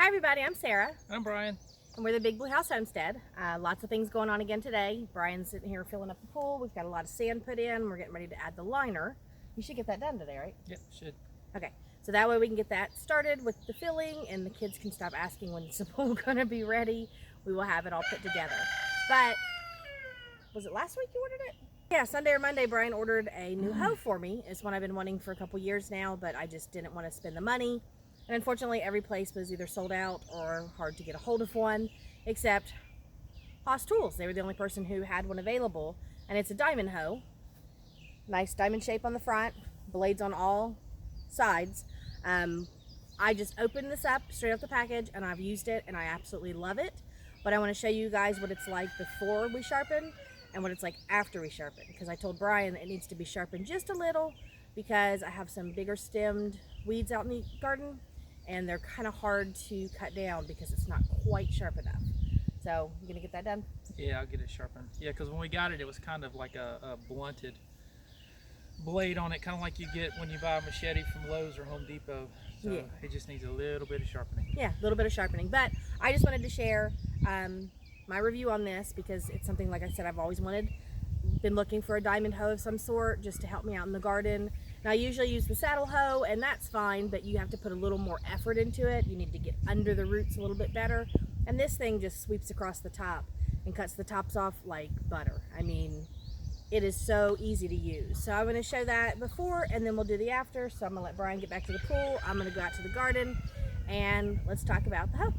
Hi everybody, I'm Sarah. I'm Brian. And we're the Big Blue House Homestead. Lots of things going on again today. Brian's sitting here filling up the pool. We've got a lot of sand put in. We're getting ready to add the liner. You should get that done today, right? Yep, should. Okay, so that way we can get that started with the filling and the kids can stop asking when's the pool going to be ready. We will have it all put together. But, was it last week you ordered it? Yeah, Sunday or Monday, Brian ordered a new hoe for me. It's one I've been wanting for a couple years now, but I just didn't want to spend the money. And unfortunately, every place was either sold out or hard to get a hold of one, except Haas Tools. They were the only person who had one available, and it's a diamond hoe. Nice diamond shape on the front, blades on all sides. I just opened this up straight off the package, and I've used it, and I absolutely love it. But I want to show you guys what it's like before we sharpen and what it's like after we sharpen, because I told Brian that it needs to be sharpened just a little because I have some bigger stemmed weeds out in the garden, and they're kind of hard to cut down because it's not quite sharp enough. So, you gonna get that done? Yeah, I'll get it sharpened. Yeah, because when we got it, it was kind of like a blunted blade on it, kind of like you get when you buy a machete from Lowe's or Home Depot. So yeah, it just needs a little bit of sharpening. Yeah, a little bit of sharpening. But I just wanted to share my review on this because it's something, like I said, I've always wanted. Been looking for a diamond hoe of some sort just to help me out in the garden. Now I usually use the saddle hoe, and that's fine, but you have to put a little more effort into it. You need to get under the roots a little bit better. And this thing just sweeps across the top and cuts the tops off like butter. I mean, it is so easy to use. So I'm going to show that before, and then we'll do the after. So I'm going to let Brian get back to the pool. I'm going to go out to the garden, and let's talk about the hoe.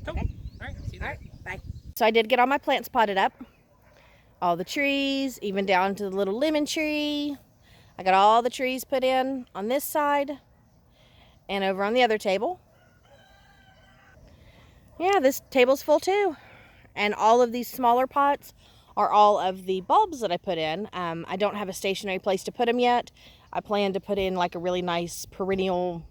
Cool. Okay? All right, see you there. All right, bye. So I did get all my plants potted up. All the trees, even down to the little lemon tree. I got all the trees put in on this side and over on the other table. Yeah, this table's full too. And all of these smaller pots are all of the bulbs that I put in. I don't have a stationary place to put them yet. I plan to put in like a really nice perennial,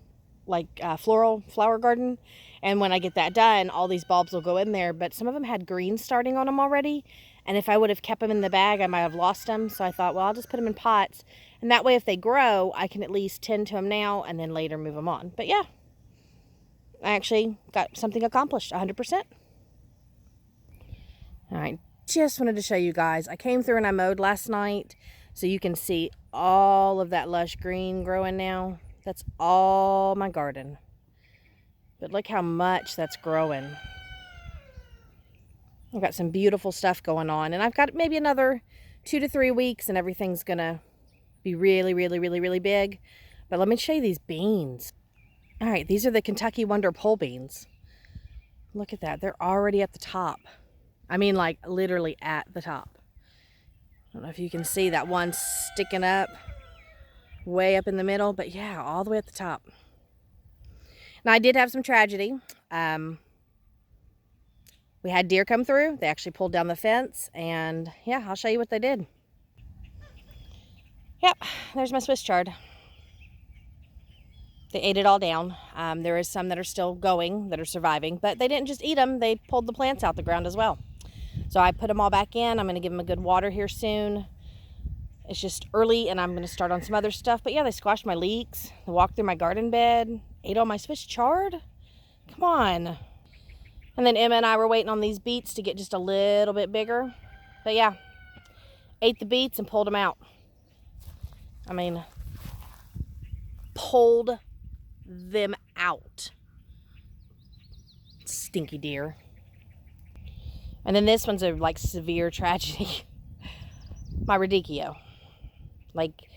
like floral flower garden. And when I get that done, all these bulbs will go in there. But some of them had green starting on them already. And if I would have kept them in the bag, I might have lost them. So I thought, well, I'll just put them in pots. And that way, if they grow, I can at least tend to them now and then later move them on. But yeah, I actually got something accomplished, 100%. All right, just wanted to show you guys. I came through and I mowed last night. So you can see all of that lush green growing now. That's all my garden. But look how much that's growing. I've got some beautiful stuff going on, and I've got maybe another 2 to 3 weeks and everything's gonna be really, really, really, really big. But let me show you these beans. All right, these are the Kentucky Wonder pole beans. Look at that, they're already at the top. I mean, like literally at the top. I don't know if you can see that one sticking up way up in the middle, but yeah, all the way at the top. Now I did have some tragedy. We had deer come through. They actually pulled down the fence, and yeah, I'll show you what they did. Yep, there's my Swiss chard. They ate it all down. There is some that are still going, that are surviving, but they didn't just eat them, they pulled the plants out the ground as well. So I put them all back in. I'm gonna give them a good water here soon. It's just early, and I'm gonna start on some other stuff, but yeah, they squashed my leeks. They walked through my garden bed, ate all my Swiss chard. Come on. And then Emma and I were waiting on these beets to get just a little bit bigger. But yeah, ate the beets and pulled them out. I mean, pulled them out. Stinky deer. And then this one's a like severe tragedy. My radicchio. Like,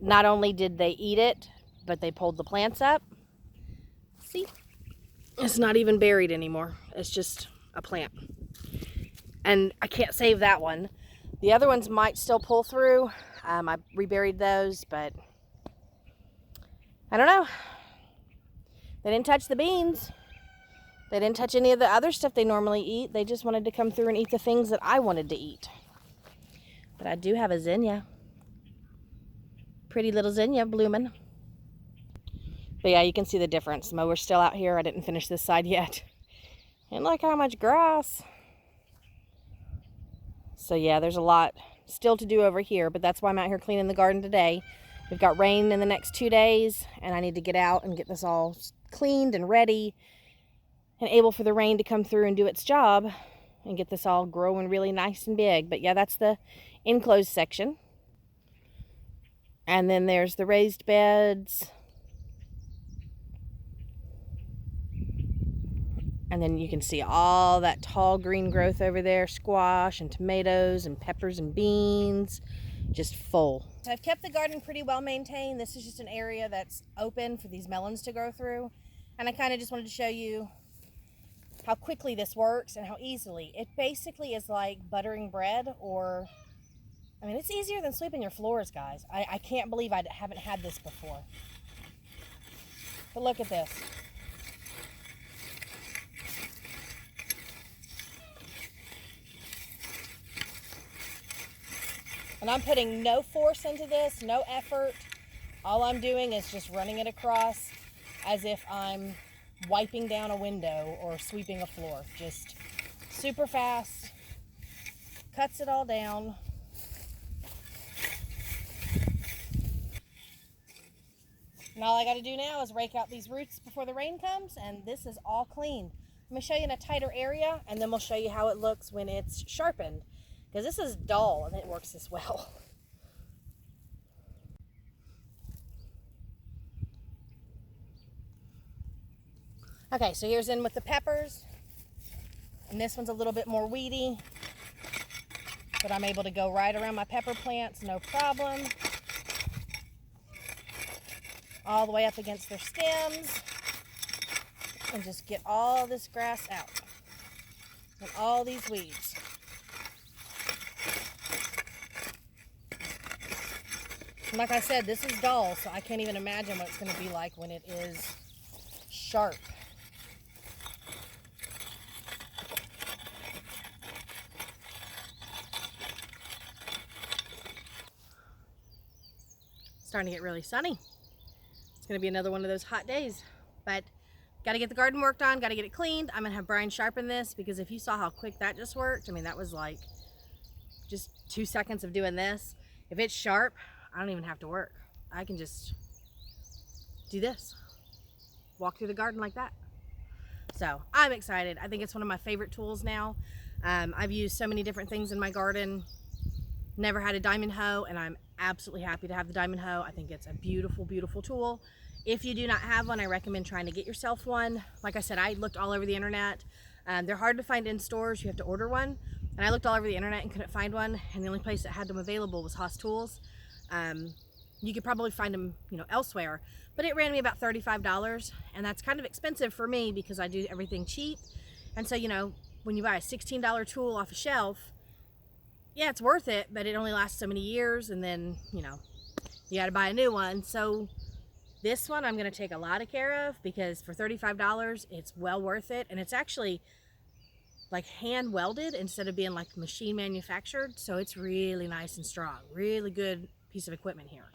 not only did they eat it, but they pulled the plants up. See? It's not even buried anymore. It's just a plant. And I can't save that one. The other ones might still pull through. I reburied those, but I don't know. They didn't touch the beans. They didn't touch any of the other stuff they normally eat. They just wanted to come through and eat the things that I wanted to eat. But I do have a zinnia. Pretty little zinnia blooming. But yeah, you can see the difference. The mower's still out here. I didn't finish this side yet. And look how much grass. So yeah, there's a lot still to do over here, but that's why I'm out here cleaning the garden today. We've got rain in the next 2 days, and I need to get out and get this all cleaned and ready. and able for the rain to come through and do its job and get this all growing really nice and big. But yeah, that's the enclosed section. And then there's the raised beds. And then you can see all that tall green growth over there, squash and tomatoes and peppers and beans, just full. So I've kept the garden pretty well maintained. This is just an area that's open for these melons to grow through. And I kind of just wanted to show you how quickly this works and how easily. It basically is like buttering bread, or, I mean, it's easier than sweeping your floors, guys. I can't believe I haven't had this before. But look at this. And I'm putting no force into this, no effort. All I'm doing is just running it across as if I'm wiping down a window or sweeping a floor. Just super fast, cuts it all down. And all I got to do now is rake out these roots before the rain comes, and this is all clean. I'm going to show you in a tighter area, and then we'll show you how it looks when it's sharpened, because this is dull and it works this well. Okay, so here's in with the peppers, and this one's a little bit more weedy, but I'm able to go right around my pepper plants, no problem. All the way up against their stems, and just get all this grass out and all these weeds. And like I said, this is dull, so I can't even imagine what it's going to be like when it is sharp. It's starting to get really sunny. It's going to be another one of those hot days, but got to get the garden worked on, got to get it cleaned. I'm going to have Brian sharpen this, because if you saw how quick that just worked, I mean, that was like just 2 seconds of doing this. If it's sharp, I don't even have to work. I can just do this, walk through the garden like that. So I'm excited. I think it's one of my favorite tools now. I've used so many different things in my garden. Never had a diamond hoe, and I'm absolutely happy to have the diamond hoe. I think it's a beautiful, beautiful tool. If you do not have one, I recommend trying to get yourself one. Like I said, I looked all over the internet. They're hard to find in stores. You have to order one. And I looked all over the internet and couldn't find one. And the only place that had them available was Haas Tools. You could probably find them, elsewhere. But it ran me about $35. And that's kind of expensive for me because I do everything cheap. And so, when you buy a $16 tool off a shelf, yeah, it's worth it, but it only lasts so many years, and then, you got to buy a new one. So this one I'm going to take a lot of care of, because for $35, it's well worth it. And it's actually like hand welded instead of being like machine manufactured. So it's really nice and strong, really good piece of equipment here.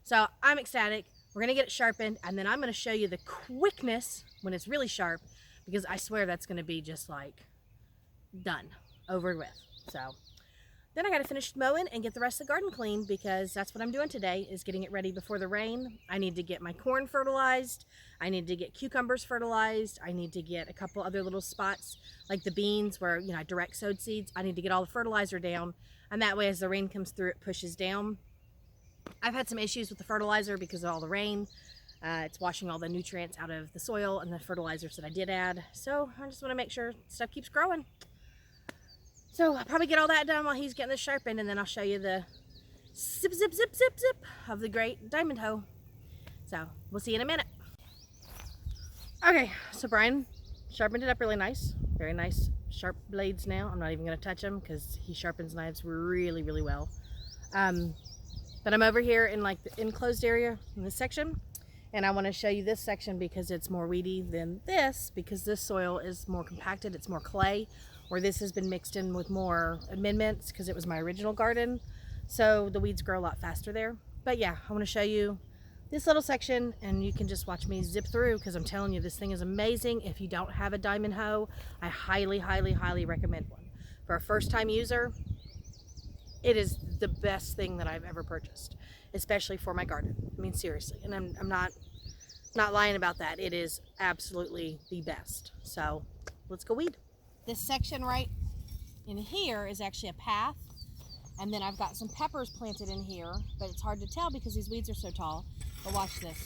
So I'm ecstatic. We're going to get it sharpened, and then I'm going to show you the quickness when it's really sharp, because I swear that's going to be just like done, over with. So then I got to finish mowing and get the rest of the garden clean, because that's what I'm doing today, is getting it ready before the rain. I need to get my corn fertilized. I need to get cucumbers fertilized. I need to get a couple other little spots like the beans where, I direct sowed seeds. I need to get all the fertilizer down, and that way as the rain comes through, it pushes down. I've had some issues with the fertilizer because of all the rain. It's washing all the nutrients out of the soil and the fertilizers that I did add. So I just want to make sure stuff keeps growing. So I'll probably get all that done while he's getting this sharpened, and then I'll show you the zip, zip, zip, zip, zip of the great diamond hoe. So we'll see you in a minute. Okay, so Brian sharpened it up really nice. Very nice sharp blades now. I'm not even going to touch them because he sharpens knives really, really well. But I'm over here in like the enclosed area in this section, and I want to show you this section because it's more weedy than this, because this soil is more compacted, it's more clay, where this has been mixed in with more amendments because it was my original garden. So the weeds grow a lot faster there. But yeah, I want to show you this little section, and you can just watch me zip through, because I'm telling you, this thing is amazing. If you don't have a diamond hoe, I highly, highly, highly recommend one. For a first-time user, it is the best thing that I've ever purchased, especially for my garden. I mean, seriously. And I'm not Not lying about that. It is absolutely the best. So let's go weed. This section right in here is actually a path. And then I've got some peppers planted in here, but it's hard to tell because these weeds are so tall. But watch this.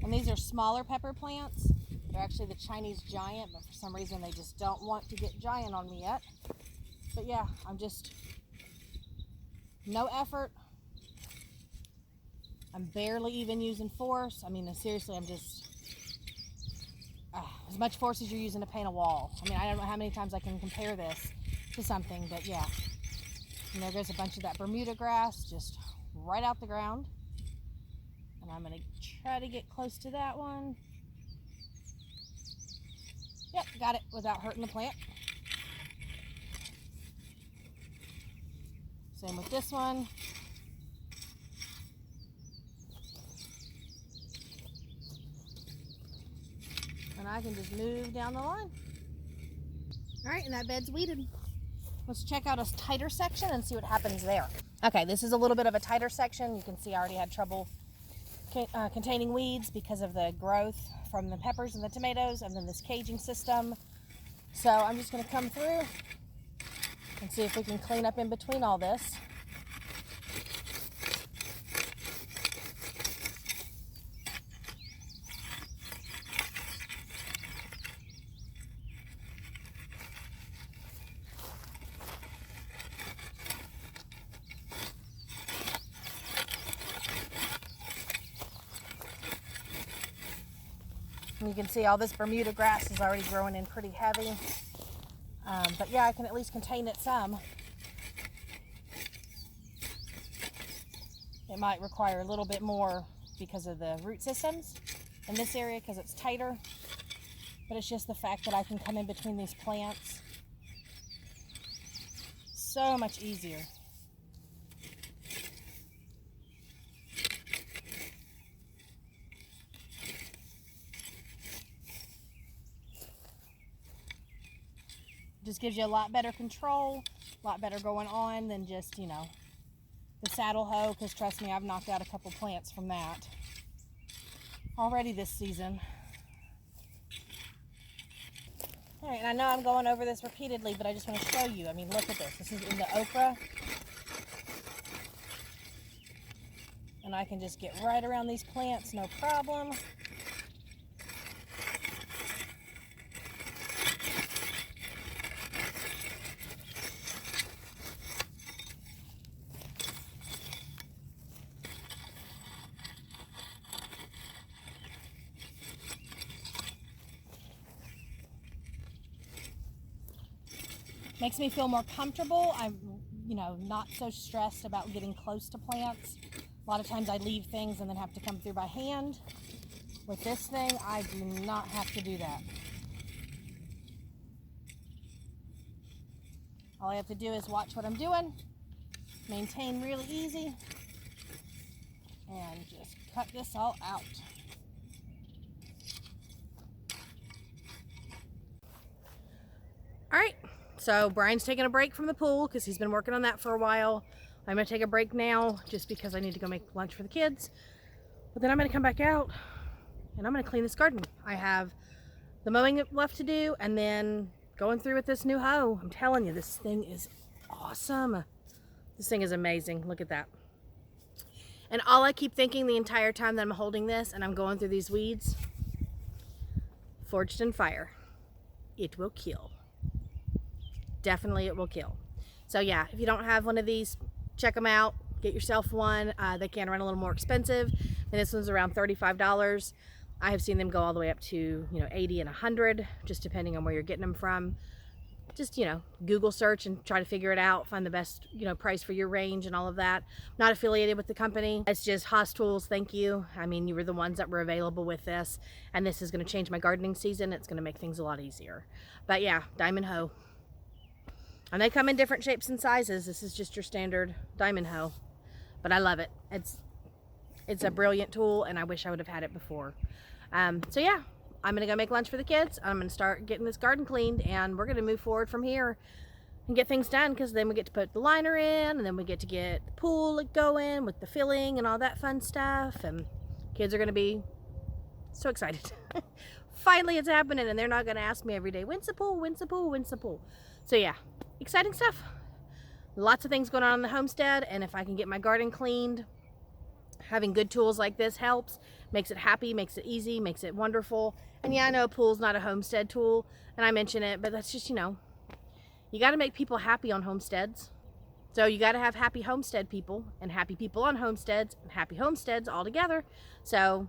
And these are smaller pepper plants. They're actually the Chinese giant, but for some reason they just don't want to get giant on me yet. But yeah, I'm just, no effort. I'm barely even using force. I mean, seriously, I'm just, as much force as you're using to paint a wall. I mean, I don't know how many times I can compare this to something, but yeah. And there goes a bunch of that Bermuda grass just right out the ground. And I'm gonna try to get close to that one. Yep, got it without hurting the plant. Same with this one. And I can just move down the line. All right, and that bed's weeded. Let's check out a tighter section and see what happens there. Okay, this is a little bit of a tighter section. You can see I already had trouble containing weeds because of the growth from the peppers and the tomatoes and then this caging system. So I'm just going to come through and see if we can clean up in between all this. And you can see all this Bermuda grass is already growing in pretty heavy. But yeah, I can at least contain it some. It might require a little bit more because of the root systems in this area because it's tighter. But it's just the fact that I can come in between these plants. So much easier. Just gives you a lot better control, a lot better going on than just, you know, the saddle hoe, because trust me, I've knocked out a couple plants from that already this season. All right, and I know I'm going over this repeatedly, but I just want to show you. I mean, look at this. This is in the okra. And I can just get right around these plants, no problem. Makes me feel more comfortable. I'm, you know, not so stressed about getting close to plants. A lot of times I leave things and then have to come through by hand. With this thing, I do not have to do that. All I have to do is watch what I'm doing, maintain really easy, and just cut this all out. All right. So Brian's taking a break from the pool because he's been working on that for a while. I'm going to take a break now just because I need to go make lunch for the kids. But then I'm going to come back out and I'm going to clean this garden. I have the mowing left to do and then going through with this new hoe. I'm telling you, this thing is awesome. This thing is amazing. Look at that. And all I keep thinking the entire time that I'm holding this and I'm going through these weeds, forged in fire, it will kill. Definitely it will kill. So yeah, if you don't have one of these, check them out. Get yourself one. They can run a little more expensive. And this one's around $35. I have seen them go all the way up to, you know, 80 and 100, just depending on where you're getting them from. just, you know, Google search and try to figure it out, find the best, you know, price for your range and all of that. Not affiliated with the company. It's just Haas Tools, thank you. I mean, you were the ones that were available with this, and this is going to change my gardening season. It's going to make things a lot easier. But yeah, Diamond Hoe. And they come in different shapes and sizes. This is just your standard Diamond Hoe. But I love it. It's a brilliant tool, and I wish I would have had it before. So yeah, I'm gonna go make lunch for the kids. I'm gonna start getting this garden cleaned, and we're gonna move forward from here and get things done, because then we get to put the liner in, and then we get to get the pool going with the filling and all that fun stuff, and kids are gonna be so excited. Finally it's happening, and they're not gonna ask me every day, when's the pool, when's the pool, when's the pool? So yeah, exciting stuff. Lots of things going on in the homestead, and if I can get my garden cleaned, having good tools like this helps. Makes it happy, makes it easy, makes it wonderful. And yeah, I know a pool's not a homestead tool, and I mention it, but that's just, you know, you got to make people happy on homesteads. So you got to have happy homestead people, and happy people on homesteads, and happy homesteads all together. So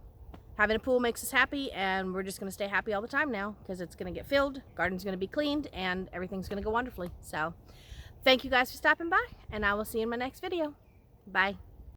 having a pool makes us happy, and we're just going to stay happy all the time now, because it's going to get filled, garden's going to be cleaned, and everything's going to go wonderfully. So thank you guys for stopping by, and I will see you in my next video. Bye.